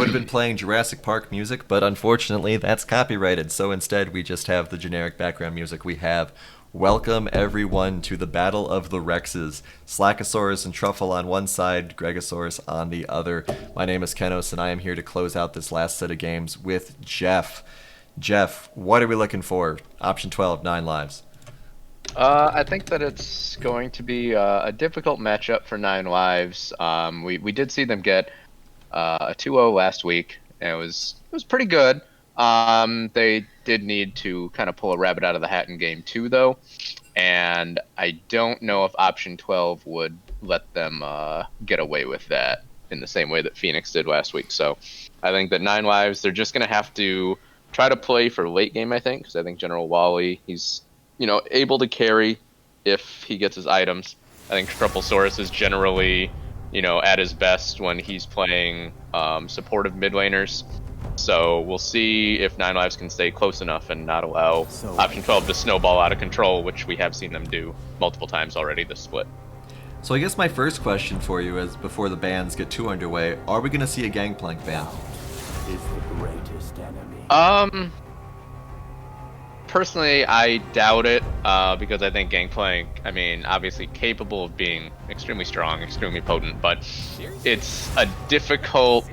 would have been playing Jurassic Park music, but unfortunately that's copyrighted. So instead, we just have the generic background music we have. Welcome everyone to the Battle of the Rexes. Slackosaurus and Truffle on one side, Gregosaurus on the other. My name is Kenos, and I am here to close out this last set of games with Jeff. Jeff, what are we looking for? Option 12, 9 lives. I think that it's going to be a difficult matchup for Nine Lives. We did see them get a 2-0 last week, and it was pretty good. They did need to kind of pull a rabbit out of the hat in game 2, though, and I don't know if option 12 would let them get away with that in the same way that Phoenix did last week. So I think that Nine Lives, they're just going to have to try to play for late game, I think, because I think General Wally, he's able to carry if he gets his items. I think Trufflesaurus is generally, at his best when he's playing supportive mid laners. So we'll see if Nine Lives can stay close enough and not allow option 12 to snowball out of control, which we have seen them do multiple times already this split. So I guess my first question for you is, before the bans get too underway, are we going to see a Gangplank ban? Is the greatest enemy. Personally, I doubt it, because I think Gangplank, obviously capable of being extremely strong, extremely potent, but it's a difficult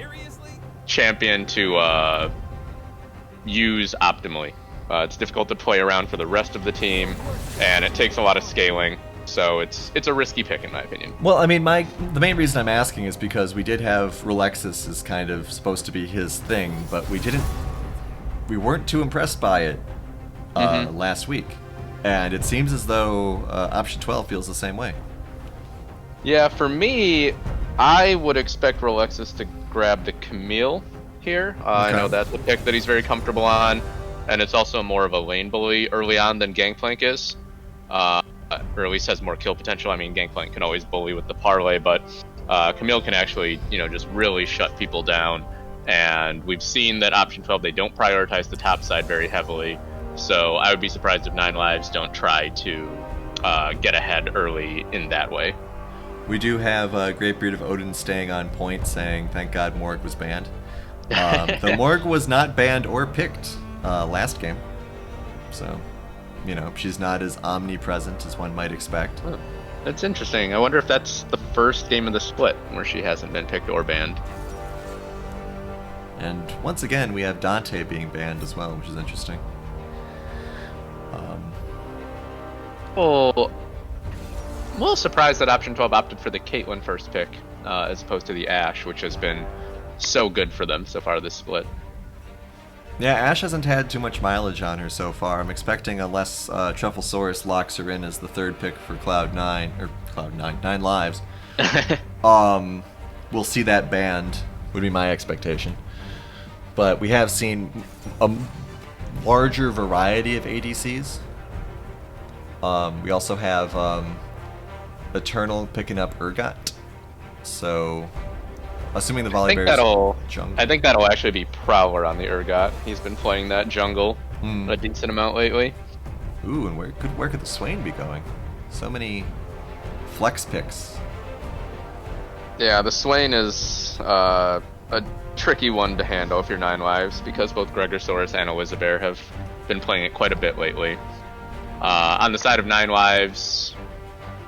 champion to use optimally. It's difficult to play around for the rest of the team, and it takes a lot of scaling, so it's a risky pick in my opinion. Well, the main reason I'm asking is because we did have Relexus as kind of supposed to be his thing, but we weren't too impressed by it last week, and it seems as though option 12 feels the same way. Yeah, for me, I would expect Relexus to grab the Camille here. Okay. I know that's a pick that he's very comfortable on, and it's also more of a lane bully early on than Gangplank is, or at least has more kill potential. Gangplank can always bully with the parlay, but Camille can actually, just really shut people down, and we've seen that option 12, they don't prioritize the top side very heavily. So I would be surprised if Nine Lives don't try to get ahead early in that way. We do have Great Beard of Odin staying on point, saying, thank God Morg was banned. The Morg was not banned or picked last game. So, she's not as omnipresent as one might expect. Oh, that's interesting. I wonder if that's the first game of the split where she hasn't been picked or banned. And once again, we have Dante being banned as well, which is interesting. Well, I'm a little surprised that option 12 opted for the Caitlyn first pick as opposed to the Ashe, which has been so good for them so far this split. Yeah, Ashe hasn't had too much mileage on her so far. I'm expecting, unless Trufflesaurus locks her in as the third pick for Nine Lives, we'll see that banned, would be my expectation. But we have seen a larger variety of ADCs. We also have Eternal picking up Urgot. So, assuming the Volibear is jungle. I think that'll actually be Prowler on the Urgot. He's been playing that jungle a decent amount lately. Ooh, and where could the Swain be going? So many flex picks. Yeah, the Swain is a tricky one to handle if you're Nine Lives, because both Gregosaurus and Elizabeth have been playing it quite a bit lately. On the side of Nine Lives,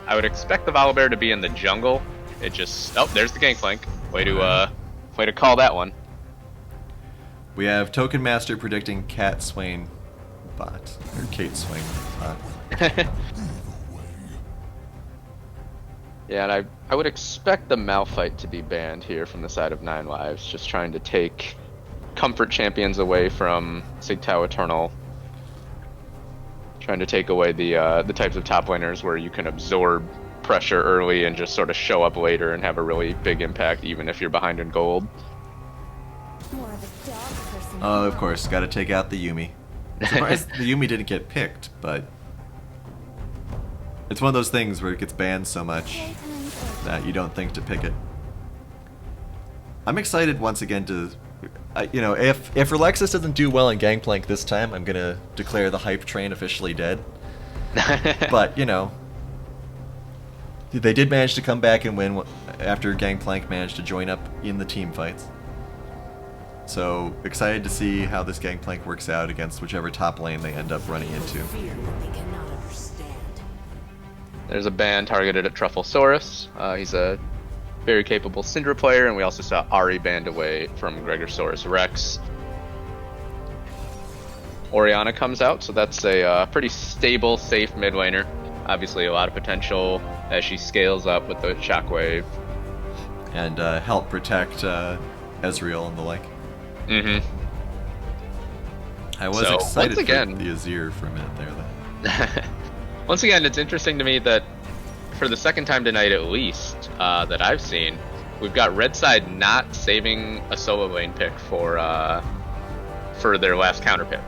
I would expect the Volibear to be in the jungle. It just... Oh, there's the Gangplank. Way to call that one. We have Token Master predicting Cat Swain bot. Or Kate Swain bot. Yeah, and I would expect the Malphite to be banned here from the side of Nine Lives, just trying to take comfort champions away from Sigtao Eternal. Trying to take away the types of top laners where you can absorb pressure early and just sort of show up later and have a really big impact even if you're behind in gold. Oh, of course, gotta take out the Yuumi. I'm surprised the Yuumi didn't get picked, but it's one of those things where it gets banned so much that you don't think to pick it. I'm excited once again to... if Relexus doesn't do well in Gangplank this time, I'm gonna declare the hype train officially dead. But, they did manage to come back and win after Gangplank managed to join up in the team fights. So excited to see how this Gangplank works out against whichever top lane they end up running into. Fear that they cannot understand. There's a ban targeted at Trufflesaurus. He's a very capable Syndra player, and we also saw Ari banned away from Gregosaurus Rex. Orianna comes out, so that's a pretty stable, safe mid laner. Obviously, a lot of potential as she scales up with the Shockwave. And help protect Ezreal and the like. Mm-hmm. I was So, excited once again- for the Azir for a minute there, though. Once again, it's interesting to me that for the second time tonight, at least, that I've seen, we've got Red Side not saving a solo lane pick for their last counter pick.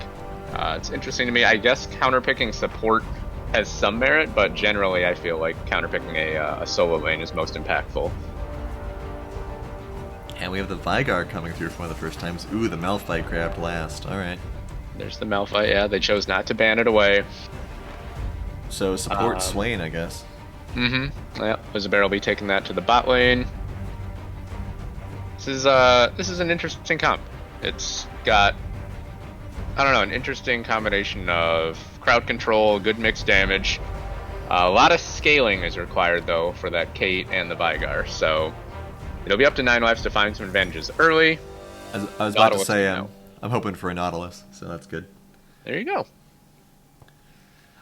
It's interesting to me. I guess counterpicking support has some merit, but generally I feel like counterpicking a solo lane is most impactful. And we have the Vygar coming through for one of the first times. Ooh, the Malphite grabbed last. Alright. There's the Malphite, yeah, they chose not to ban it away. So support Swain, I guess. Mm-hmm. Yeah, Elizabeth will be taking that to the bot lane. This is an interesting comp. It's got, I don't know, an interesting combination of crowd control, good mixed damage. A lot of scaling is required though for that Kate and the Vygar, so it'll be up to 9 lives to find some advantages early. I was about to Nautilus say, now. I'm hoping for a Nautilus, so that's good. There you go.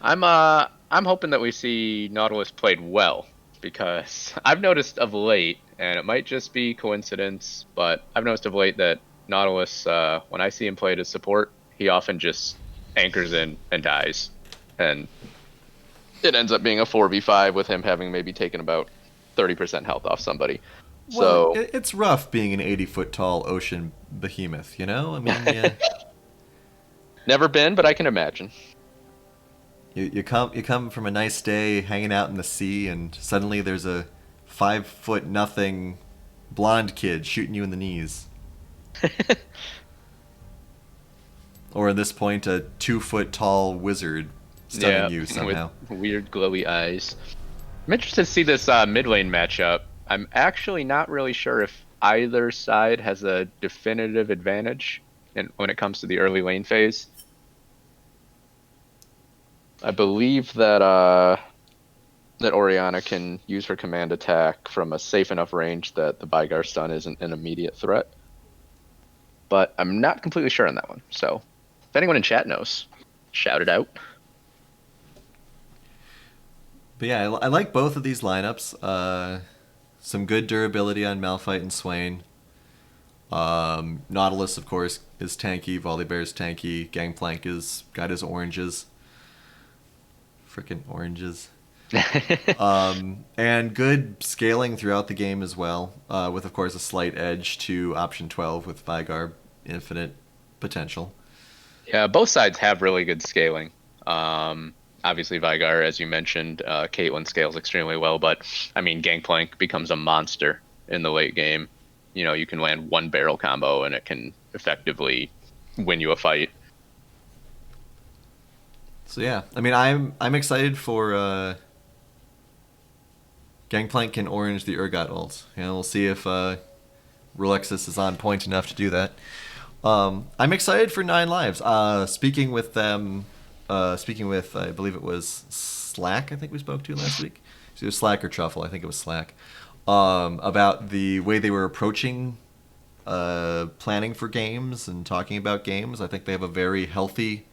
I'm hoping that we see Nautilus played well, because I've noticed of late, and it might just be coincidence, but I've noticed of late that Nautilus, when I see him played as support, he often just anchors in and dies, and it ends up being a 4v5 with him having maybe taken about 30% health off somebody. Well, So it's rough being an 80-foot tall ocean behemoth, you know? I mean, yeah. never been, but I can imagine. You come from a nice day hanging out in the sea, and suddenly there's a 5 foot nothing blonde kid shooting you in the knees. Or at this point, a 2 foot tall wizard stunning you somehow. With weird glowy eyes. I'm interested to see this mid lane matchup. I'm actually not really sure if either side has a definitive advantage when it comes to the early lane phase. I believe that that Orianna can use her command attack from a safe enough range that the Vygar stun isn't an immediate threat. But I'm not completely sure on that one. So if anyone in chat knows, shout it out. But yeah, I like both of these lineups. Some good durability on Malphite and Swain. Nautilus, of course, is tanky. Volibear's tanky. Gangplank is got his oranges. Frickin' oranges. And good scaling throughout the game as well, with, of course, a slight edge to option 12 with Vygar infinite potential. Yeah, both sides have really good scaling. Obviously, Vygar, as you mentioned, Caitlyn scales extremely well, but I mean, Gangplank becomes a monster in the late game. You know, you can land one barrel combo and it can effectively win you a fight. So yeah, I mean, I'm excited for Gangplank can orange the Urgot ult. You know, we'll see if Relexus is on point enough to do that. I'm excited for 9 lives. Speaking with, I believe it was Slack, I think we spoke to last week. So it was Slack or Truffle, I think it was Slack. About the way they were approaching planning for games and talking about games. I think they have a very healthy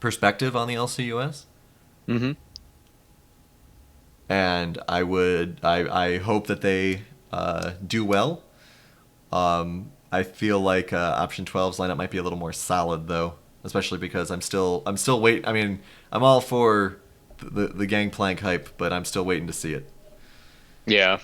perspective on the LCUS. Mm-hmm. And I hope that they do well. I feel like option 12's lineup might be a little more solid though, especially because I'm still waiting. I mean, I'm all for the Gangplank hype, but I'm still waiting to see it. Yeah.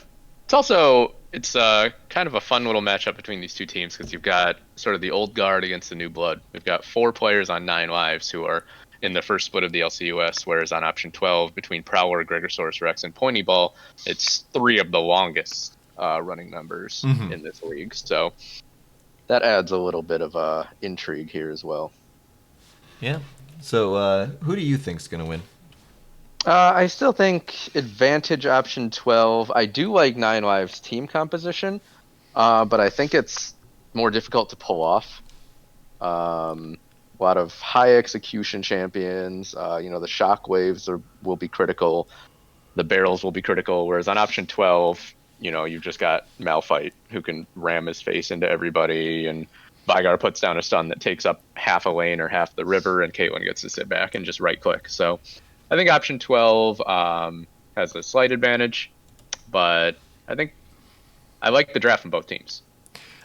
It's kind of a fun little matchup between these two teams because you've got sort of the old guard against the new blood. We've got 4 players on 9 lives who are in the first split of the LCUS, whereas on option 12 between Prowler, Gregosaurus Rex, and Pointy Ball, it's 3 of the longest running members in this league. So that adds a little bit of intrigue here as well. Yeah. So who do you think's gonna win? I still think advantage option 12. I do like 9 lives team composition. but I think it's more difficult to pull off. A lot of high execution champions. The shockwaves will be critical. The barrels will be critical. Whereas on option 12, you've just got Malphite who can ram his face into everybody, and Vygar puts down a stun that takes up half a lane or half the river, and Caitlyn gets to sit back and just right click. So I think option 12 has a slight advantage, but I think I like the draft from both teams.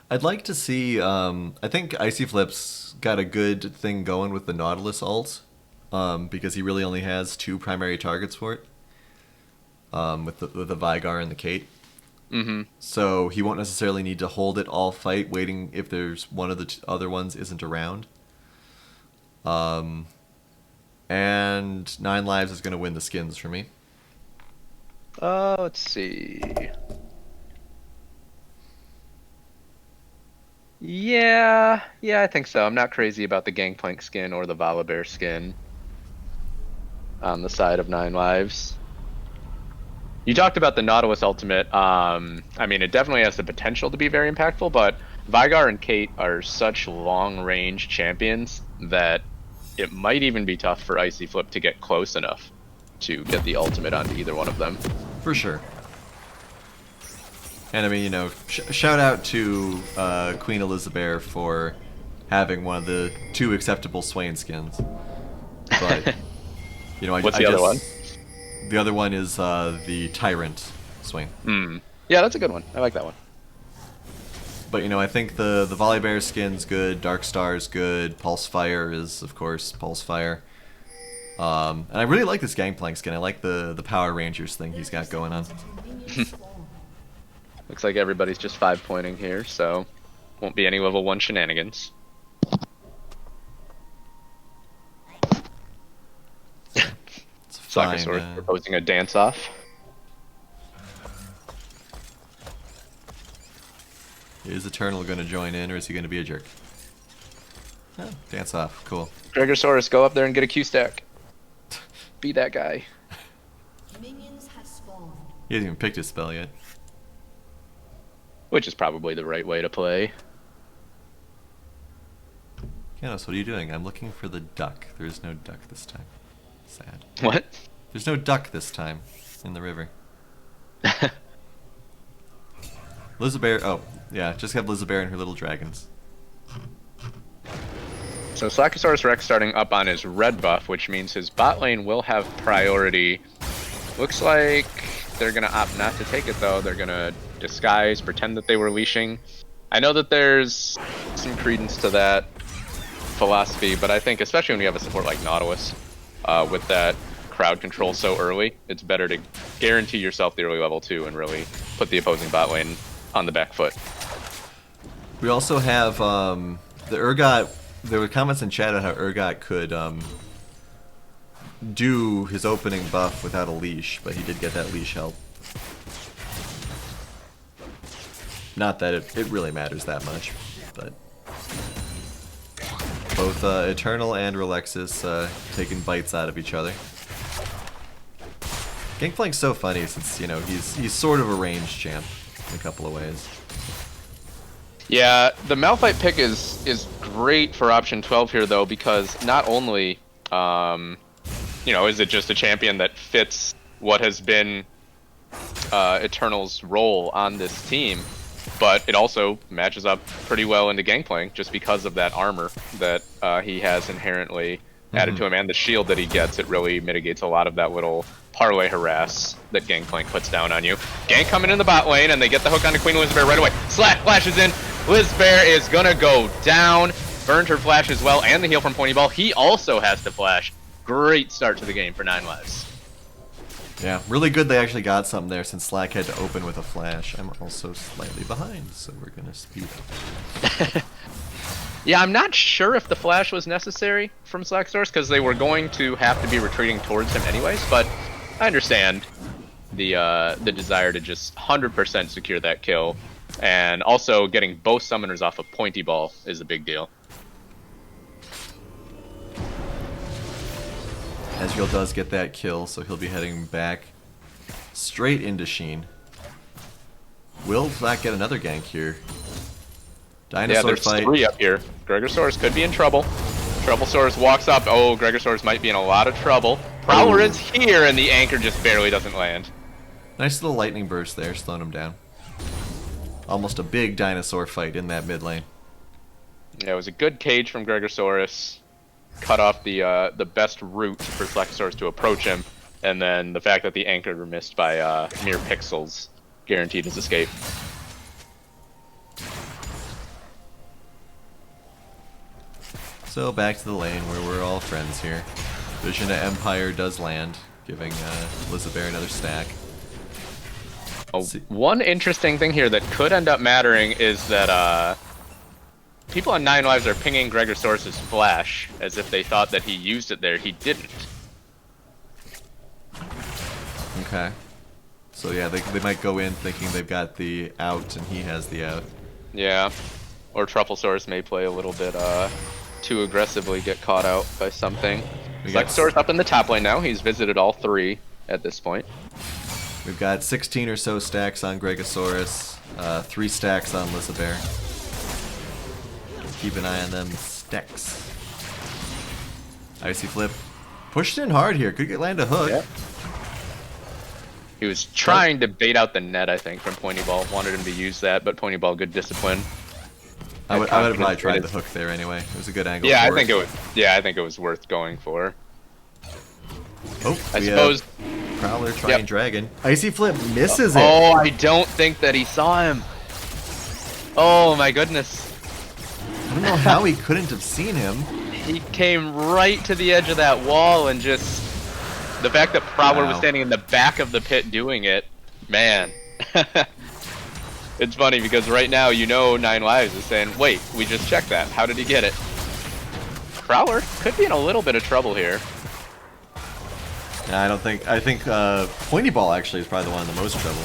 I'd like to see. I think Icy Flip's got a good thing going with the Nautilus ult, because he really only has 2 primary targets for it, with the Vygar and the Kate. Mm-hmm. So he won't necessarily need to hold it all fight, waiting if there's one of the other ones isn't around. And 9 lives is going to win the skins for me. Let's see. Yeah, I think so. I'm not crazy about the Gangplank skin or the Volibear skin on the side of 9 lives. You talked about the Nautilus ultimate. It definitely has the potential to be very impactful, but Vygar and Kate are such long-range champions that it might even be tough for Icy Flip to get close enough to get the ultimate onto either one of them. For sure. And shout out to Queen Elizabeth for having one of the 2 acceptable Swain skins. But What's the other one? The other one is the Tyrant Swain. Yeah, that's a good one. I like that one. But I think the Volibear skin's good, Dark Star's good, Pulse Fire is of course Pulse Fire. And I really like this Gangplank skin. I like the Power Rangers thing he's got going on. Looks like everybody's just 5-pointing here, so won't be any level 1 shenanigans. Slackosaurus proposing a dance-off. Is Eternal going to join in, or is he going to be a jerk? Oh, dance off. Cool. Gregosaurus, go up there and get a Q-stack. Be that guy. Minions have spawned. He hasn't even picked his spell yet. Which is probably the right way to play. Kanos, what are you doing? I'm looking for the duck. There is no duck this time. Sad. What? There's no duck this time in the river. Elizabeth. Oh, yeah. Just have Elizabeth and her little dragons. So Slackosaurus Rex starting up on his red buff, which means his bot lane will have priority. Looks like they're going to opt not to take it, though. They're going to disguise, pretend that they were leashing. I know that there's some credence to that philosophy, but I think especially when you have a support like Nautilus, with that crowd control so early, it's better to guarantee yourself the early level 2 and really put the opposing bot lane on the back foot. We also have the Urgot. There were comments in chat on how Urgot could do his opening buff without a leash, but he did get that leash help. Not that it really matters that much, but both Eternal and Relexis taking bites out of each other. Gangplank's so funny since he's sort of a ranged champ in a couple of ways. Yeah, the Malphite pick is great for option 12 here though, because not only is it just a champion that fits what has been Eternal's role on this team, but it also matches up pretty well into Gangplank just because of that armor that he has inherently added to him, and the shield that he gets. It really mitigates a lot of that little parlay harass that Gangplank puts down on you. Gank coming in the bot lane, and they get the hook onto Queen Elizabeth right away. Slack flashes in. Elizabeth is gonna go down. Burned her flash as well, and the heal from Pointy Ball. He also has to flash. Great start to the game for 9 lives. Yeah, really good they actually got something there since Slack had to open with a flash. I'm also slightly behind, so we're gonna speed up. Yeah, I'm not sure if the flash was necessary from Slackosaurus, because they were going to have to be retreating towards him anyways, but I understand the desire to just 100% secure that kill, and also getting both summoners off of Pointy Ball is a big deal. Ezreal does get that kill, so he'll be heading back straight into Sheen. Will Slack get another gank here? Yeah, Dinosaur there's fight. 3 up here. Gregosaurus could be in trouble. Troublesaurus walks up. Oh, Gregosaurus might be in a lot of trouble. Prowler is here, and the anchor just barely doesn't land. Nice little lightning burst there, slowing him down. Almost a big dinosaur fight in that mid lane. Yeah, it was a good cage from Gregosaurus. Cut off the best route for Slackosaurus to approach him, and then the fact that the anchor were missed by mere pixels guaranteed his escape. So back to the lane where we're all friends here. Vision of Empire does land, giving Elizabeth another stack. Oh, one interesting thing here that could end up mattering is that people on 9 Lives are pinging Gregosaurus's flash as if they thought that he used it there. He didn't. Okay. So yeah, they might go in thinking they've got the out and he has the out. Yeah. Or Trufflesaurus may play a little bit too aggressively, get caught out by something. Slackosaurus up in the top lane now. He's visited all 3 at this point. We've got 16 or so stacks on Gregosaurus, 3 stacks on Lisabear. Keep an eye on them stacks. Icy Flip. Pushed in hard here. Could land a hook. Yep. He was trying to bait out the net, I think, from Pointy Ball. Wanted him to use that, but Pointy Ball, good discipline. I would have probably tried the hook there anyway. It was a good angle. Yeah, for I think it was. Yeah, I think it was worth going for. Oh, I suppose. Prowler trying Dragon. Icy Flip misses it. Oh, I don't think that he saw him. Oh my goodness. I don't know how he couldn't have seen him. He came right to the edge of that wall and just... The fact that Prowler was standing in the back of the pit doing it, man. It's funny because right now you know 9 Lives is saying, wait, we just checked that. How did he get it? Prowler could be in a little bit of trouble here. Yeah, I think Pointy Ball actually is probably the one in the most trouble.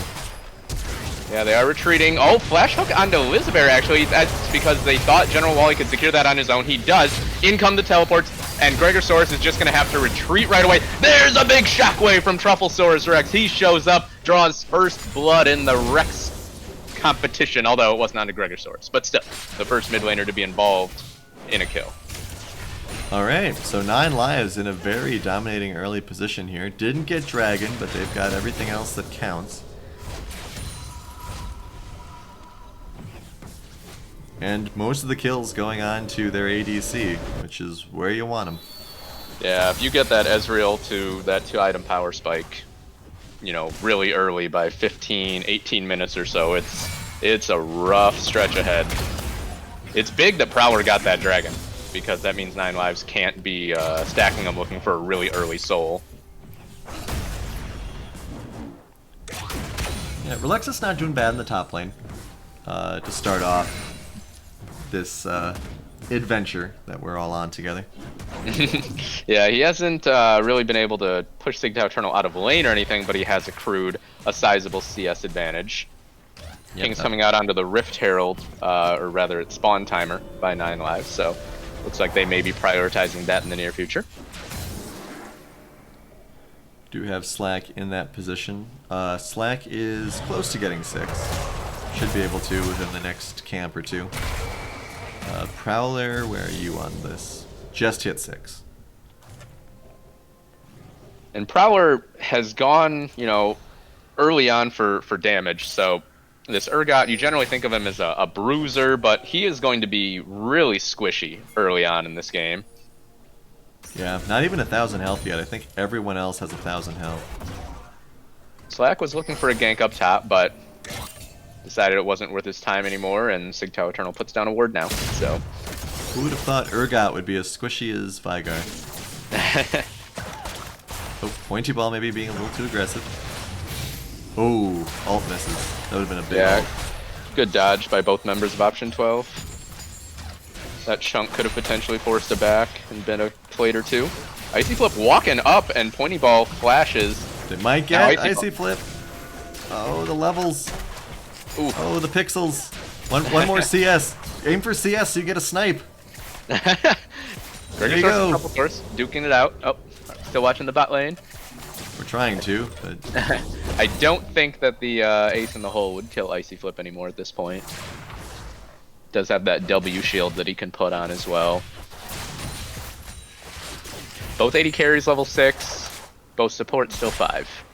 Yeah, they are retreating. Oh, flash hook onto Elizabeth, actually. That's because they thought General Wally could secure that on his own. He does. In come the teleports, and Gregosaurus is just going to have to retreat right away. There's a big shockwave from Trufflesaurus Rex. He shows up, draws first blood in the Rex competition, although it wasn't onto Gregosaurus. But still, the first mid laner to be involved in a kill. Alright, so 9 Lives in a very dominating early position here. Didn't get Dragon, but they've got everything else that counts. And most of the kills going on to their ADC, which is where you want them. Yeah, if you get that Ezreal to that 2-item power spike, you know, really early by 15, 18 minutes or so, it's a rough stretch ahead. It's big that Prowler got that Dragon, because that means 9 Lives can't be stacking them looking for a really early soul. Yeah, Relexus not doing bad in the top lane to start off this adventure that we're all on together. Yeah, he hasn't really been able to push Sigtao Eternal out of lane or anything, but he has accrued a sizable CS advantage. Yep, King's coming out onto the Rift Herald, or rather it's Spawn Timer by 9 Lives, so looks like they may be prioritizing that in the near future. Do have Slack in that position. Slack is close to getting 6. Should be able to within the next camp or 2. Prowler, where are you on this? Just hit 6. And Prowler has gone, you know, early on for damage, so this Urgot, you generally think of him as a bruiser, but he is going to be really squishy early on in this game. Yeah, not even 1,000 health yet. I think everyone else has 1,000 health. Slack was looking for a gank up top, but decided it wasn't worth his time anymore, and Sigtao Eternal puts down a ward now, so... Who would have thought Urgot would be as squishy as Vigar? Oh, Pointy Ball maybe being a little too aggressive. Oh, ult misses. That would have been a big ult. Good dodge by both members of Option 12. That chunk could have potentially forced a back and been a plate or 2. Icy Flip walking up, and Pointy Ball flashes. They might get Icy Flip. Oh, the levels. Ooh. Oh, the pixels. One more CS. Aim for CS so you get a snipe. There you go. Trufflesaurus duking it out. Oh, still watching the bot lane. We're trying to, but I don't think that the Ace in the Hole would kill Icy Flip anymore at this point. Does have that W shield that he can put on as well. Both 80 carries level 6, both support still 5.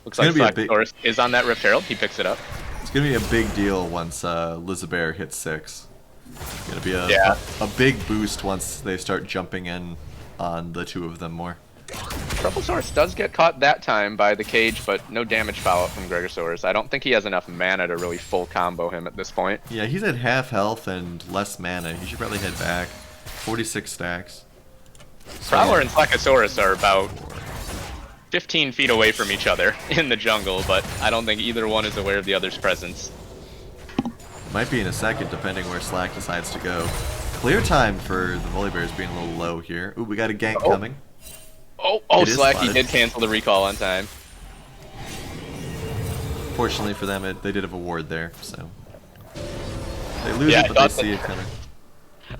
Looks like Slack is on that Rift Herald, he picks it up. It's going to be a big deal once Lizabear hits 6. It's going to be a big boost once they start jumping in on the two of them more. Trufflesaurus does get caught that time by the cage, but no damage follow-up from Gregosaurus. I don't think he has enough mana to really full combo him at this point. Yeah, he's at half health and less mana. He should probably head back. 46 stacks. Prowler and Slackosaurus are about 15 feet away from each other in the jungle, but I don't think either one is aware of the other's presence. Might be in a second, depending where Slack decides to go. Clear time for the Volibears being a little low here. Ooh, we got a gank coming. Oh, Slack, he did cancel the recall on time. Fortunately for them, they did have a ward there, so... They lose it, but they see it coming.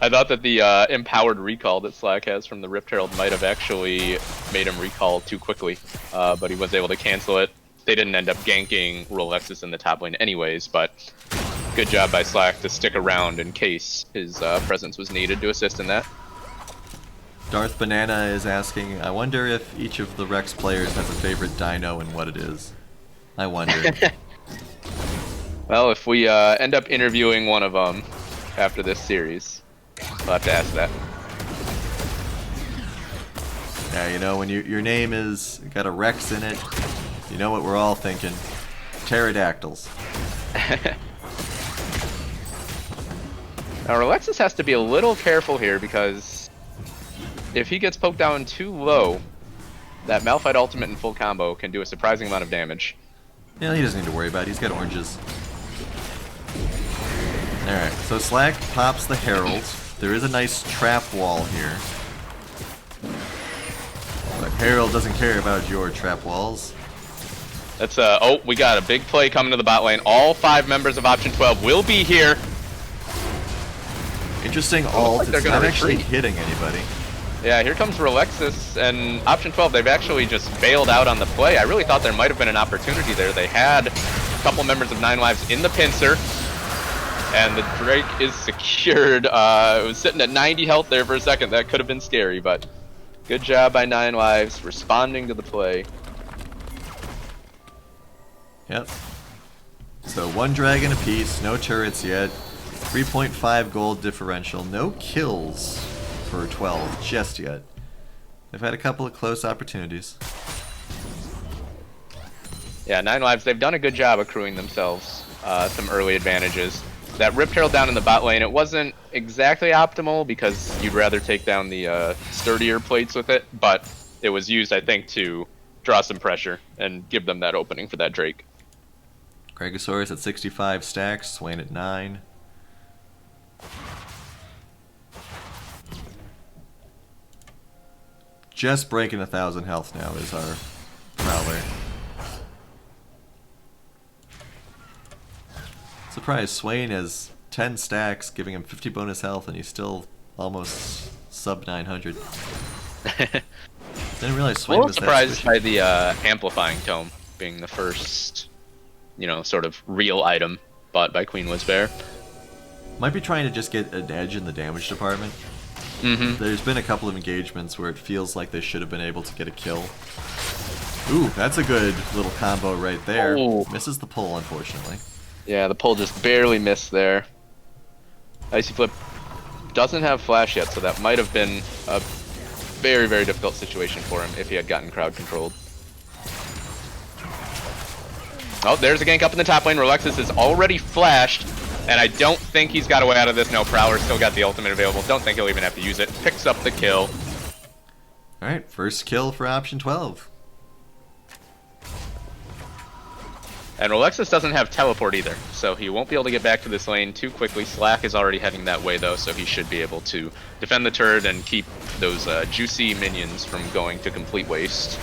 I thought that the empowered recall that Slack has from the Rift Herald might have actually made him recall too quickly, but he was able to cancel it. They didn't end up ganking Rolexus in the top lane anyways, but good job by Slack to stick around in case his presence was needed to assist in that. Darth Banana is asking, I wonder if each of the Rex players has a favorite dino and what it is. I wonder. Well, if we end up interviewing one of them after this series, we'll have to ask that. Yeah, you know, when your name is got a Rex in it, you know what we're all thinking. Pterodactyls. Now, Rolexus has to be a little careful here because if he gets poked down too low, that Malphite ultimate and full combo can do a surprising amount of damage. Yeah, he doesn't need to worry about it. He's got oranges. Alright, so Slack pops the Herald. There is a nice trap wall here. But Herald doesn't care about your trap walls. That's oh, we got a big play coming to the bot lane. All 5 members of Option 12 will be here. Interesting ult. It's not actually hitting anybody. Yeah, here comes Rolexus and Option 12. They've actually just bailed out on the play. I really thought there might have been an opportunity there. They had a couple members of 9 Lives in the pincer, and the Drake is secured. It was sitting at 90 health there for a second. That could have been scary, but good job by 9 Lives responding to the play. Yep. So 1 dragon apiece, no turrets yet. 3.5 gold differential, no kills for 12 just yet. They've had a couple of close opportunities. Yeah, 9 Lives, they've done a good job accruing themselves some early advantages. That Rift Herald down in the bot lane, it wasn't exactly optimal because you'd rather take down the sturdier plates with it, but it was used, I think, to draw some pressure and give them that opening for that Drake. Gregosaurus at 65 stacks, Swain at 9. Just breaking 1,000 health now is our Prowler. Surprised, Swain has 10 stacks, giving him 50 bonus health, and he's still almost sub 900. Didn't realize Swain was surprised by the amplifying tome being the first, you know, sort of real item bought by Queen Wizbear. Might be trying to just get an edge in the damage department. There's been a couple of engagements where it feels like they should have been able to get a kill. Ooh, that's a good little combo right there. Oh. Misses the pull, unfortunately. Yeah, the pull just barely missed there. Icy Flip doesn't have flash yet, so that might have been a very, very difficult situation for him if he had gotten crowd controlled. Oh, there's a gank up in the top lane. Rolexus is already flashed, and I don't think he's got a way out of this. No, Prowler still got the ultimate available. Don't think he'll even have to use it. Picks up the kill. Alright, first kill for option 12. And Rolexus doesn't have teleport either, so he won't be able to get back to this lane too quickly. Slack is already heading that way though, so he should be able to defend the turret and keep those juicy minions from going to complete waste.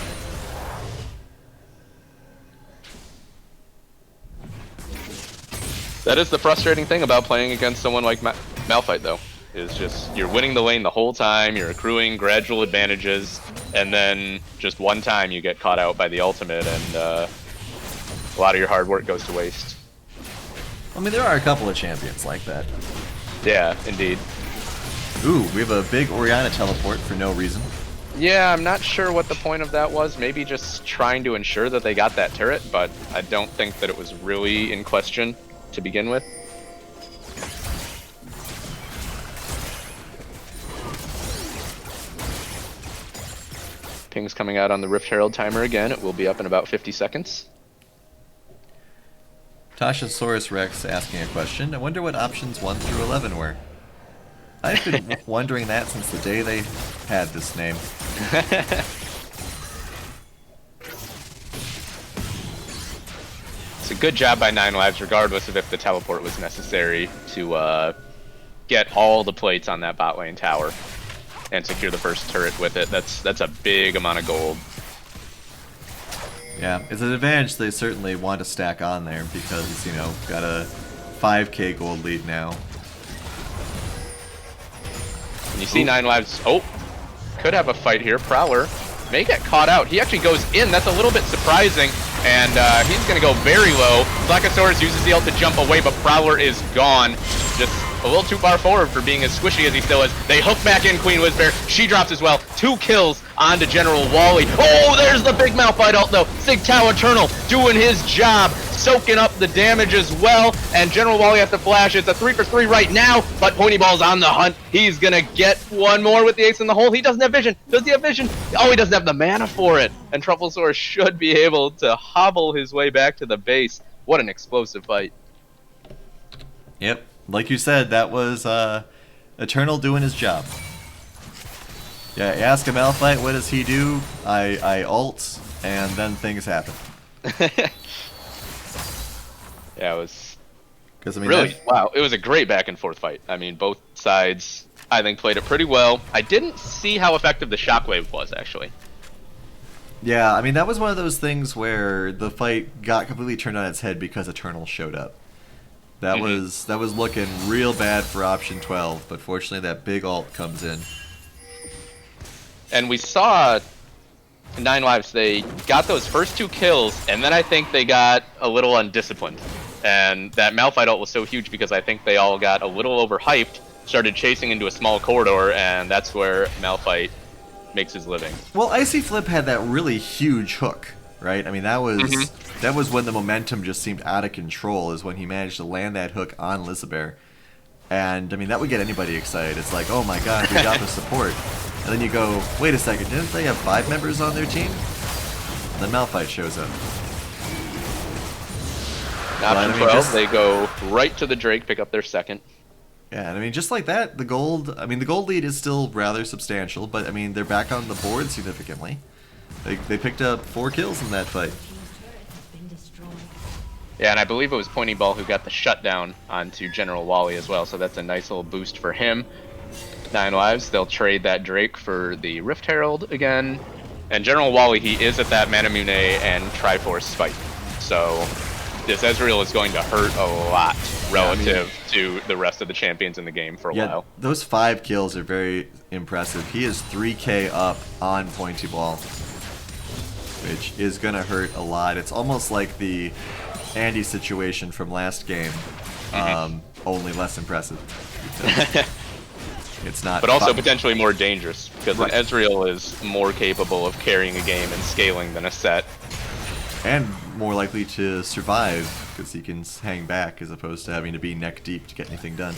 That is the frustrating thing about playing against someone like Malphite though, is just you're winning the lane the whole time, you're accruing gradual advantages, and then just one time you get caught out by the ultimate, and a lot of your hard work goes to waste. I mean, there are a couple of champions like that. Yeah, indeed. Ooh, we have a big Orianna teleport for no reason. Yeah, I'm not sure what the point of that was. Maybe just trying to ensure that they got that turret, but I don't think that it was really in question to begin with. Ping's coming out on the Rift Herald timer again. It will be up in about 50 seconds. Tashasaurus Rex asking a question. I wonder what options 1 through 11 were. I've been wondering that since the day they had this name. It's a good job by 9 Lives, regardless of if the teleport was necessary, to get all the plates on that bot lane tower and secure the first turret with it. That's a big amount of gold. Yeah, it's an advantage they certainly want to stack on there because, you know, got a 5k gold lead now. And you see 9 Lives, oh, could have a fight here. Prowler may get caught out. He actually goes in. That's a little bit surprising. And he's going to go very low. Blackosaurus uses the ult to jump away, but Prowler is gone. Just a little too far forward for being as squishy as he still is. They hook back in Queen Whizbear. She drops as well. 2 kills onto General Wally. Oh, there's the big Malphite ult though. Sig Tau Eternal doing his job, soaking up the damage as well. And General Wally has to flash. It's a 3 for 3 right now, but Ponyball's on the hunt. He's gonna get one more with the ace in the hole. He doesn't have vision. Does he have vision? Oh, he doesn't have the mana for it. And Trufflesaur should be able to hobble his way back to the base. What an explosive fight. Yep, like you said, that was Eternal doing his job. Yeah, ask a Malphite, what does he do? I ult, and then things happen. Yeah, it was 'Cause, I mean, really, wow, it was a great back and forth fight. I mean, both sides, I think, played it pretty well. I didn't see how effective the shockwave was, actually. Yeah, I mean, that was one of those things where the fight got completely turned on its head because Eternal showed up. That was looking real bad for option 12, but fortunately that big ult comes in. And we saw 9 Lives, they got those first 2 kills, and then I think they got a little undisciplined. And that Malphite ult was so huge because I think they all got a little overhyped, started chasing into a small corridor, and that's where Malphite makes his living. Well, Icy Flip had that really huge hook, right? I mean, that was when the momentum just seemed out of control, is when he managed to land that hook on Lisabear. And, I mean, that would get anybody excited. It's like, oh my god, we got the support. And then you go, wait a second, didn't they have 5 members on their team? And then Malphite shows up. Option 12, they go right to the Drake, pick up their second. Yeah, and I mean, just like that, the gold lead is still rather substantial, but I mean, they're back on the board significantly. They picked up 4 kills in that fight. Yeah, and I believe it was Pointy Ball who got the shutdown onto General Wally as well, so that's a nice little boost for him. 9 Lives, they'll trade that Drake for the Rift Herald again. And General Wally, he is at that Manamune and Triforce spike. So this Ezreal is going to hurt a lot relative to the rest of the champions in the game for a while. Those 5 kills are very impressive. He is 3k up on Pointy Ball, which is going to hurt a lot. It's almost like the Andy situation from last game, only less impressive. It's not, but also potentially more dangerous, because an Ezreal is more capable of carrying a game and scaling than a set. And more likely to survive, because he can hang back as opposed to having to be neck deep to get anything done.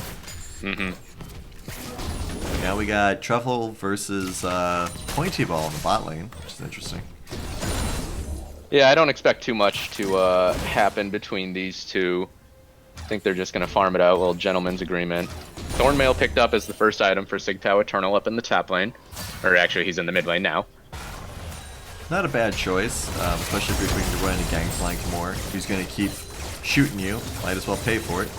Now we got Truffle versus Pointy Ball in the bot lane, which is interesting. Yeah, I don't expect too much to happen between these two. I think they're just going to farm it out, a little gentleman's agreement. Thornmail picked up as the first item for Sig Tau Eternal up in the top lane. Or actually, he's in the mid lane now. Not a bad choice, especially if you're going to run into Gangplank more. If he's going to keep shooting you, might as well pay for it.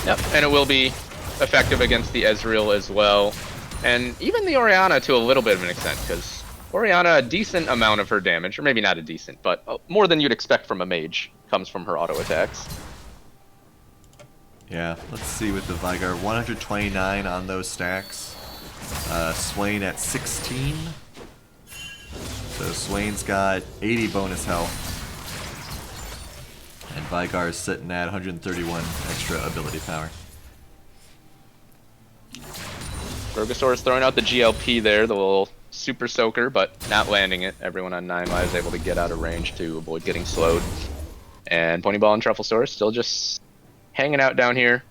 Yep, and it will be effective against the Ezreal as well. And even the Orianna to a little bit of an extent, because Orianna, a decent amount of her damage, or maybe not a decent, but more than you'd expect from a mage, comes from her auto attacks. Yeah, let's see with the Vigar. 129 on those stacks. Swain at 16. So Swain's got 80 bonus health. And Vigar's sitting at 131 extra ability power. Rogosaurus throwing out the GLP there, the little super soaker, but not landing it. Everyone on 9 lives able to get out of range to avoid getting slowed. And Ponyball and Trufflesaurus still just hanging out down here.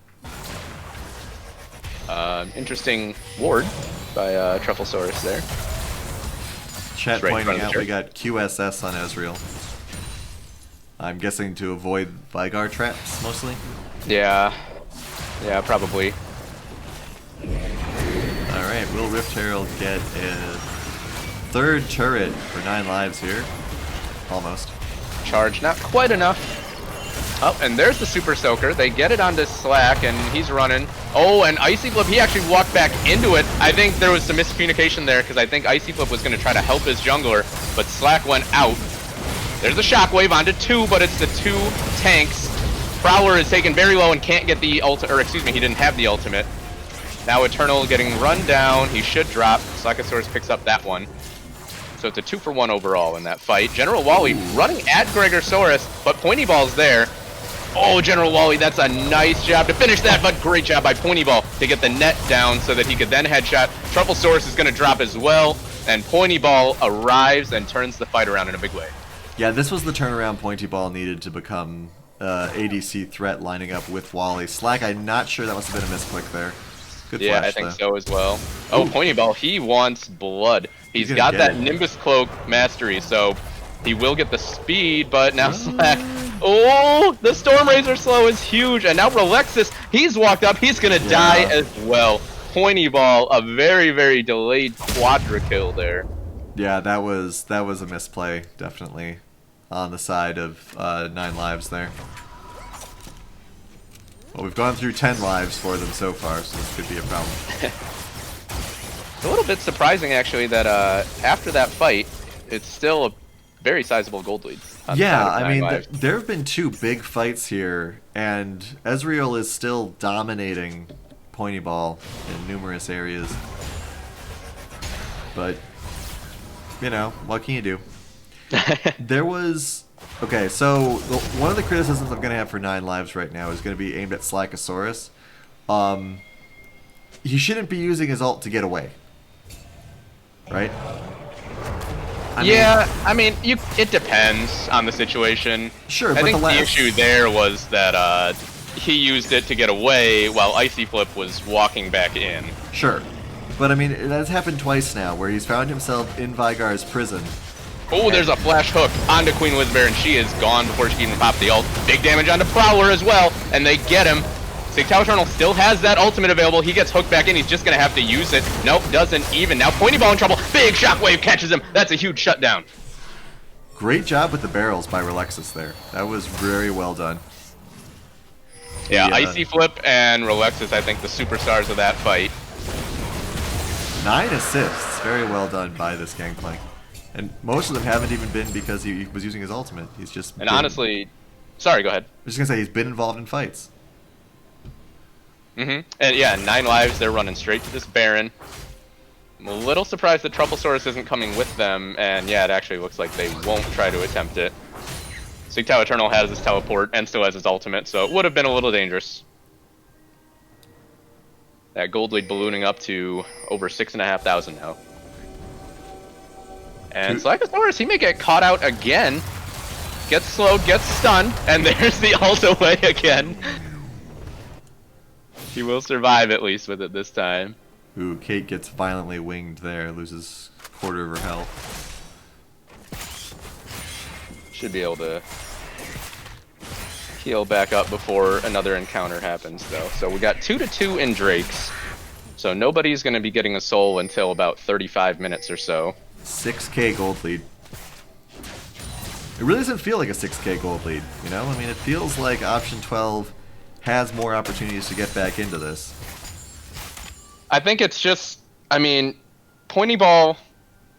Interesting ward by Trufflesaurus there. Chat Right in front pointing of the out chair. we got QSS on Ezreal. I'm guessing to avoid Vigar traps, mostly. Yeah, probably. Alright, will Rift Herald get a third turret for 9 lives here? Almost. Charge, not quite enough. Oh, and there's the Super Soaker. They get it onto Slack, and he's running. Oh, and Icy Flip, he actually walked back into it. I think there was some miscommunication there, because I think Icy Flip was going to try to help his jungler, but Slack went out. There's a Shockwave onto 2, but it's the 2 tanks. Prowler is taken very low and can't get the ultimate, or excuse me, he didn't have the ultimate. Now Eternal getting run down. He should drop. Slackosaurus picks up that one. So it's a 2-for-1 overall in that fight. General Wally running at Gregosaurus, but Pointy Ball's there. Oh, General Wally, that's a nice job to finish that, but great job by Pointy Ball to get the net down so that he could then headshot. Trufflesaurus is going to drop as well, and Pointy Ball arrives and turns the fight around in a big way. Yeah, this was the turnaround Pointy Ball needed to become ADC threat lining up with Wally. Slack, I'm not sure that must have been a misclick there. Good Yeah, flash, I think though. so as well. Oh, Pointy Ball, he wants blood. He's gonna got get that it. Nimbus Cloak mastery, so he will get the speed, but now Slack. Oh, the Storm Razor slow is huge, and now Relexus, he's walked up, he's gonna die as well. Pointy Ball, a very, very delayed quadra kill there. Yeah, that was a misplay, definitely, on the side of 9 lives there. Well, we've gone through 10 lives for them so far, so this could be a problem. It's a little bit surprising, actually, that after that fight, it's still a very sizable gold lead. on the Yeah, side of I mean, 9 lives. there have been 2 big fights here, and Ezreal is still dominating Pointy Ball in numerous areas. But, you know, what can you do? There was... Okay, so one of the criticisms I'm going to have for 9 lives right now is going to be aimed at Slackosaurus. He shouldn't be using his ult to get away. Right? I mean, it depends on the situation. Sure, I but think the last... issue there was that he used it to get away while Icy Flip was walking back in. Sure. But I mean, that's happened twice now, where he's found himself in Vigar's prison. Oh, there's a flash hook onto Queen Wizbear, and she is gone before she can even pop the ult. Big damage onto Prowler as well, and they get him. Sigtal Eternal still has that ultimate available. He gets hooked back in. He's just going to have to use it. Nope, doesn't even. Now Pointy Ball in trouble. Big Shockwave catches him. That's a huge shutdown. Great job with the barrels by Relexus there. That was very well done. Yeah, Yeah. Icy Flip and Relexus, I think, the superstars of that fight. 9 assists. Very well done by this Gangplank. And most of them haven't even been because he was using his ultimate. He's just And been- honestly, sorry, go ahead. I was just going to say, he's been involved in fights. And yeah, 9 lives, they're running straight to this Baron. I'm a little surprised that Trufflesaurus isn't coming with them, and yeah, it actually looks like they won't try to attempt it. Sigtal Eternal has his teleport and still has his ultimate, so it would have been a little dangerous. That gold lead ballooning up to over 6,500 now. And Slackosaurus, he may get caught out again. Gets slowed, gets stunned, and there's the ult away again. He will survive at least with it this time. Ooh, Kate gets violently winged there, loses quarter of her health. Should be able to heal back up before another encounter happens, though. So we got 2-2 in Drakes. So nobody's going to be getting a soul until about 35 minutes or so. 6k gold lead. It really doesn't feel like a 6k gold lead, you know? I mean, it feels like option 12 has more opportunities to get back into this. I think it's just, I mean, Pointy Ball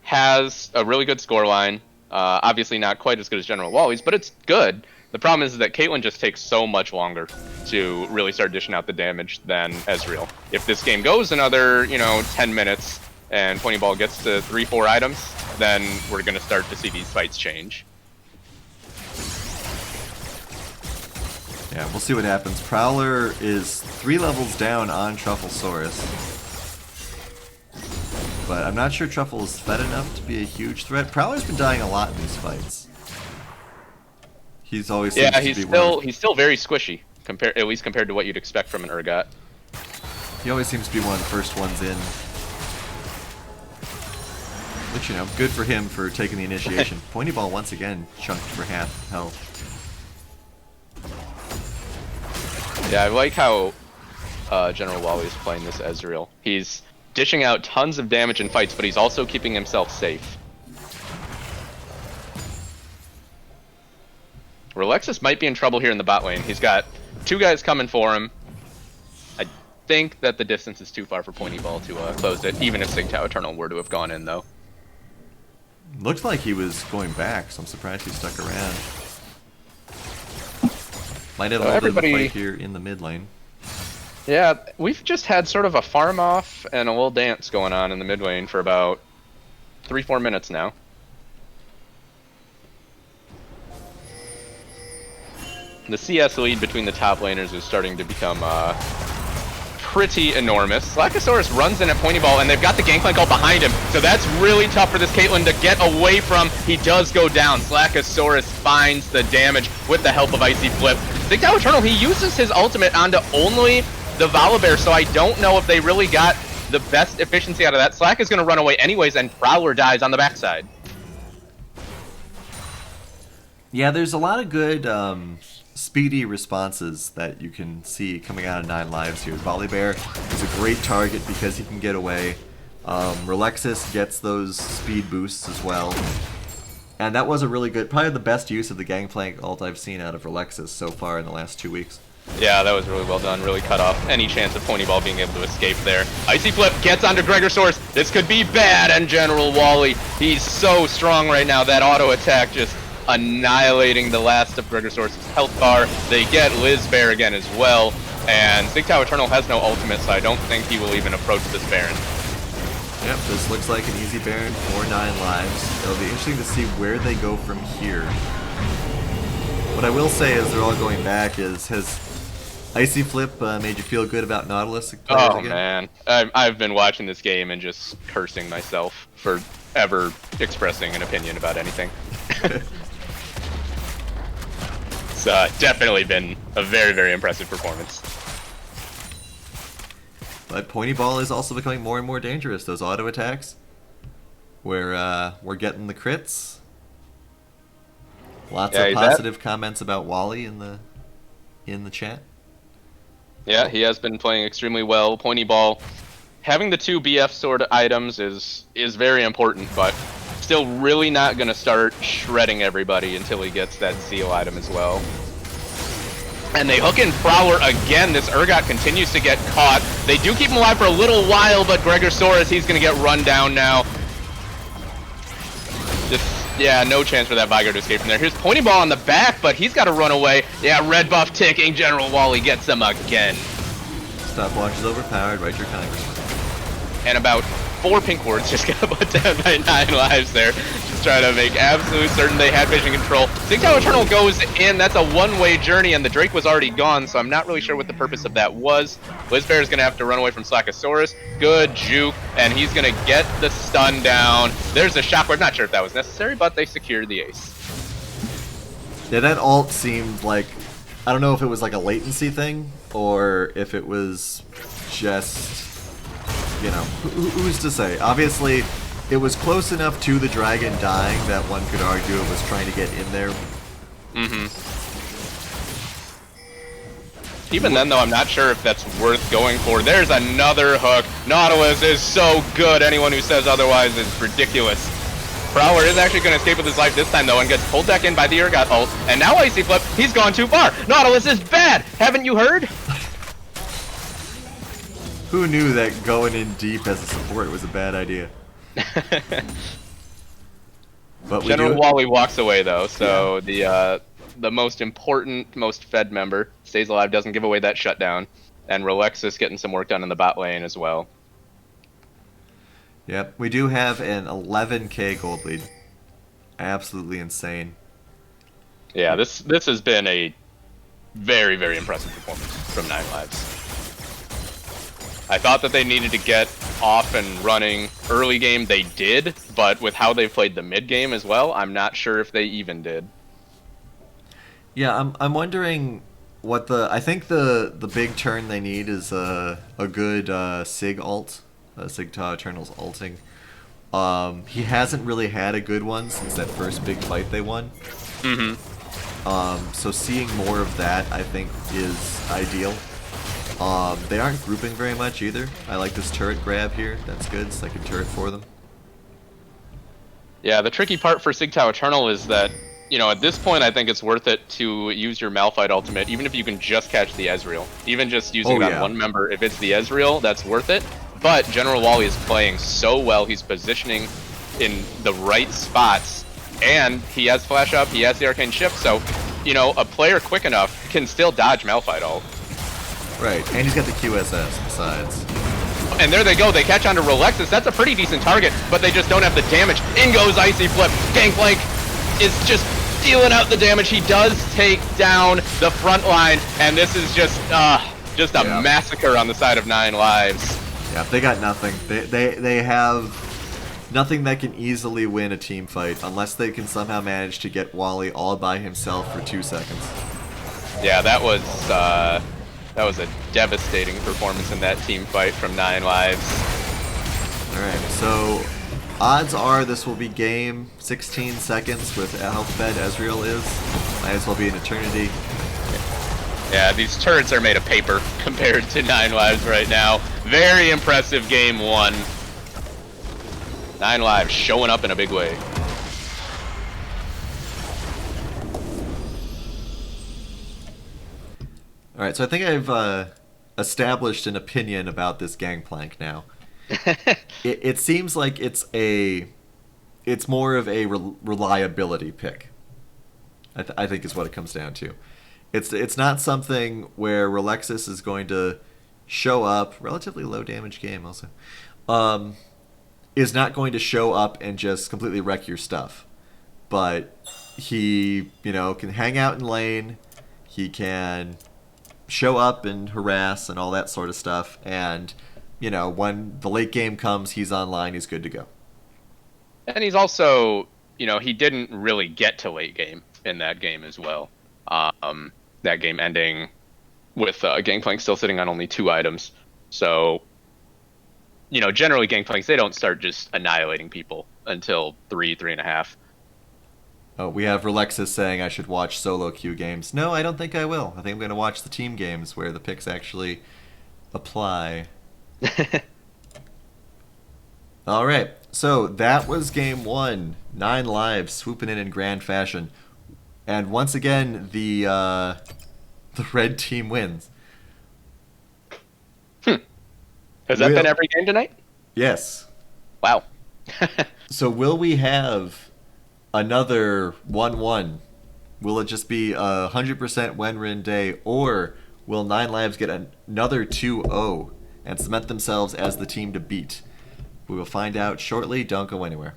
has a really good scoreline. Obviously not quite as good as General Wally's, but it's good. The problem is that Caitlyn just takes so much longer to really start dishing out the damage than Ezreal. If this game goes another, 10 minutes and Pointy Ball gets to 3-4 items, then we're going to start to see these fights change. Yeah, we'll see what happens. Prowler is 3 levels down on Trufflesaurus. But I'm not sure Truffle is fed enough to be a huge threat. Prowler's been dying a lot in these fights. He's always he's still very squishy, at least compared to what you'd expect from an Urgot. He always seems to be one of the first ones in. Which, good for him for taking the initiation. Pointy Ball once again chunked for half health. Yeah, I like how General Wally is playing this Ezreal. He's dishing out tons of damage in fights, but he's also keeping himself safe. Relexus might be in trouble here in the bot lane. He's got 2 guys coming for him. I think that the distance is too far for Pointy Ball to close it, even if Sigtao Eternal were to have gone in, though. Looked like he was going back, so I'm surprised he stuck around. Might have held in the fight here in the mid lane. Yeah, we've just had sort of a farm off and a little dance going on in the mid lane for about 3-4 minutes now. The CS lead between the top laners is starting to become pretty enormous. Slackosaurus runs in at Pointy Ball, and they've got the Gangplank all behind him, so that's really tough for this Caitlyn to get away from. He does go down. Slackosaurus finds the damage with the help of Icy Flip. Sigtao Eternal, he uses his ultimate onto only the Volibear, so I don't know if they really got the best efficiency out of that. Slack is going to run away anyways, and Prowler dies on the backside. Yeah, there's a lot of good speedy responses that you can see coming out of 9 Lives here. Volibear is a great target because he can get away. Relexus gets those speed boosts as well. And that was a really good, probably the best use of the Gangplank ult I've seen out of Relexus so far in the last 2 weeks. Yeah, that was really well done. Really cut off any chance of Pointy Ball being able to escape there. Icy Flip gets onto Gregosaurus. This could be bad, and General Wally, he's so strong right now. That auto attack just annihilating the last of Gregosaurus' health bar. They get Lizbear again as well, and Sigtao Eternal has no ultimate, so I don't think he will even approach this Baron. Yep, this looks like an easy Baron for 9 Lives. It'll be interesting to see where they go from here. What I will say as they're all going back is, has Icy Flip made you feel good about Nautilus? Oh man, I've been watching this game and just cursing myself for ever expressing an opinion about anything. It's definitely been a very, very impressive performance. But Pointy Ball is also becoming more and more dangerous. Those auto attacks, where we're getting the crits. Lots of positive comments about Wally in the chat. Yeah, he has been playing extremely well. Pointy Ball, having the 2 BF sword items is very important, but still really not going to start shredding everybody until he gets that seal item as well. And they hook in Prowler again. This Urgot continues to get caught. They do keep him alive for a little while, but Gregosaurus, he's going to get run down now. Yeah, no chance for that Viger to escape from there. Here's Pointy Ball on the back, but he's got to run away. Yeah, red buff ticking. General Wally gets him again. Stopwatch is overpowered. Write your Congress. And about 4 pink wards just got put down by 9 Lives there. Just trying to make absolute certain they had vision control. Sigtao Eternal goes in. That's a one-way journey, and the Drake was already gone, so I'm not really sure what the purpose of that was. Lizbear is going to have to run away from Slackosaurus. Good juke, and he's going to get the stun down. There's a shockwave. Not sure if that was necessary, but they secured the ace. Yeah, that ult seemed like, I don't know if it was like a latency thing, or if it was just, who's to say? Obviously, it was close enough to the dragon dying that one could argue it was trying to get in there. Mm-hmm. Even then, though, I'm not sure if that's worth going for. There's another hook. Nautilus is so good. Anyone who says otherwise is ridiculous. Prowler is actually going to escape with his life this time, though, and gets pulled back in by the Urgot ult. And now Icy Flip, he's gone too far. Nautilus is bad. Haven't you heard? Who knew that going in deep as a support was a bad idea? But General Wally walks away, though, so yeah. the most important, most fed member. Stays alive, doesn't give away that shutdown. And Rolexis getting some work done in the bot lane as well. Yep, we do have an 11k gold lead. Absolutely insane. Yeah, this has been a very, very impressive performance from Nine Lives. I thought that they needed to get off and running early game. They did, but with how they played the mid game as well, I'm not sure if they even did. Yeah, I'm wondering what I think the big turn they need is a good Sig ult, Sigta Eternal's ulting. He hasn't really had a good one since that first big fight they won. So seeing more of that, I think, is ideal. They aren't grouping very much either. I like this turret grab here. That's good. Second turret for them. Yeah, the tricky part for Sigtao Eternal is that, you know, at this point I think it's worth it to use your Malphite ultimate, even if you can just catch the Ezreal. Even just using it on one member, if it's the Ezreal, that's worth it. But General Wally is playing so well, he's positioning in the right spots, and he has Flash Up, he has the Arcane Shift, so, you know, a player quick enough can still dodge Malphite ult. Right, and he's got the QSS besides. And there they go, they catch onto Rolexis. That's a pretty decent target, but they just don't have the damage. In goes Icy Flip. Gangplank is just dealing out the damage. He does take down the front line, and this is just a massacre on the side of Nine Lives. Yeah, they got nothing. They have nothing that can easily win a team fight unless they can somehow manage to get Wally all by himself for 2 seconds. Yeah, that was a devastating performance in that team fight from Nine Lives. Alright, so odds are this will be game 16 seconds with how fed Ezreal is. Might as well be an eternity. Yeah, these turrets are made of paper compared to Nine Lives right now. Very impressive game 1. Nine Lives showing up in a big way. Alright, so I think I've established an opinion about this Gangplank now. It seems like it's more of a reliability pick. I think is what it comes down to. It's not something where Rolexis is going to show up, relatively low damage game also, is not going to show up and just completely wreck your stuff. But he, can hang out in lane, he can show up and harass and all that sort of stuff, and, when the late game comes, he's online, he's good to go. And he's also, he didn't really get to late game in that game as well. That game ending with Gangplank still sitting on only 2 items. So, generally Gangplanks, they don't start just annihilating people until 3.5. Oh, we have Relexis saying I should watch solo queue games. No, I don't think I will. I think I'm going to watch the team games where the picks actually apply. All right, so that was game 1. 9 Lives swooping in grand fashion. And once again, the red team wins. Has that been every game tonight? Yes. Wow. So will we have another 1-1? Will it just be 100% Wenrin day, or will 9 Lives get another 2-0 and cement themselves as the team to beat? We will find out shortly. Don't go anywhere.